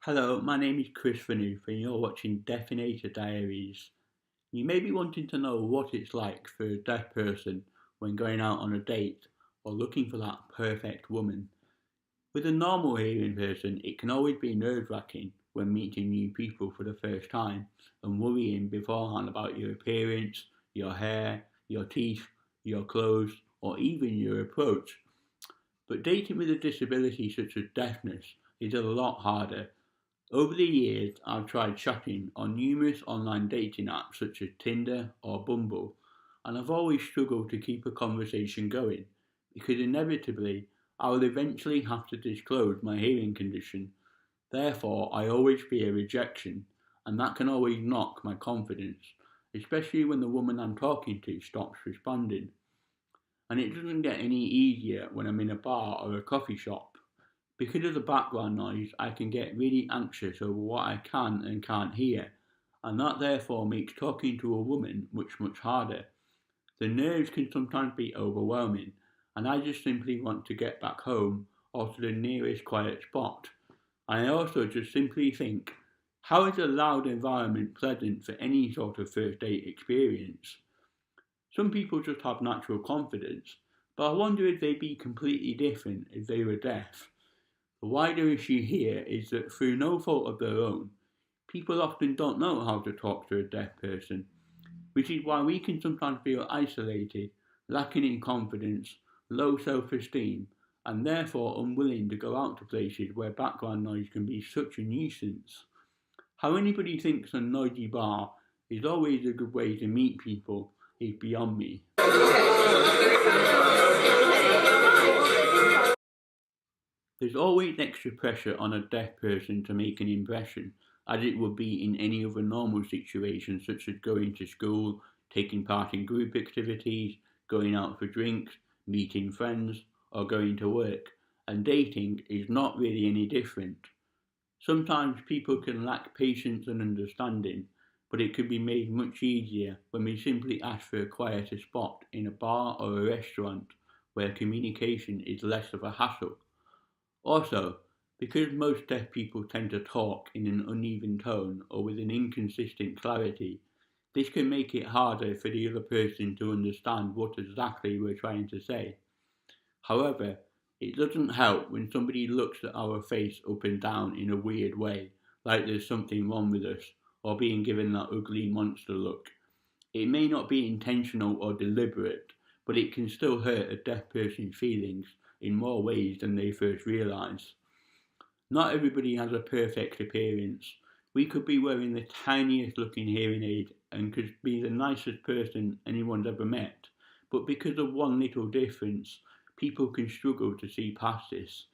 Hello, my name is Chris Vanuth and you're watching Deafinator Diaries. You may be wanting to know what it's like for a deaf person when going out on a date or looking for that perfect woman. With a normal hearing person, it can always be nerve-wracking when meeting new people for the first time and worrying beforehand about your appearance, your hair, your teeth, your clothes, or even your approach. But dating with a disability such as deafness is a lot harder. Over the years, I've tried chatting on numerous online dating apps such as Tinder or Bumble, and I've always struggled to keep a conversation going because inevitably I will eventually have to disclose my hearing condition. Therefore, I always fear rejection, and that can always knock my confidence, especially when the woman I'm talking to stops responding. And it doesn't get any easier when I'm in a bar or a coffee shop. Because of the background noise, I can get really anxious over what I can and can't hear, and that therefore makes talking to a woman much harder. The nerves can sometimes be overwhelming, and I just simply want to get back home or to the nearest quiet spot. I also just simply think, how is a loud environment pleasant for any sort of first date experience? Some people just have natural confidence, but I wonder if they'd be completely different if they were deaf. The wider issue here is that through no fault of their own, people often don't know how to talk to a deaf person, which is why we can sometimes feel isolated, lacking in confidence, low self-esteem, and therefore unwilling to go out to places where background noise can be such a nuisance. How anybody thinks a noisy bar is always a good way to meet people is beyond me. There's always extra pressure on a deaf person to make an impression, as it would be in any other normal situation such as going to school, taking part in group activities, going out for drinks, meeting friends, or going to work, and dating is not really any different. Sometimes people can lack patience and understanding, but it can be made much easier when we simply ask for a quieter spot in a bar or a restaurant where communication is less of a hassle. Also, because most deaf people tend to talk in an uneven tone or with an inconsistent clarity, this can make it harder for the other person to understand what exactly we're trying to say. However, it doesn't help when somebody looks at our face up and down in a weird way, like there's something wrong with us, or being given that ugly monster look. It may not be intentional or deliberate, but it can still hurt a deaf person's feelings in more ways than they first realise. Not everybody has a perfect appearance. We could be wearing the tiniest looking hearing aid and could be the nicest person anyone's ever met, but because of one little difference, people can struggle to see past this.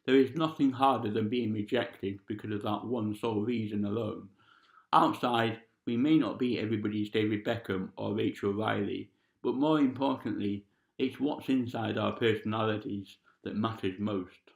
There is nothing harder than being rejected because of that one sole reason alone. Outside, we may not be everybody's David Beckham or Rachel Riley, but more importantly, it's what's inside our personalities that matters most.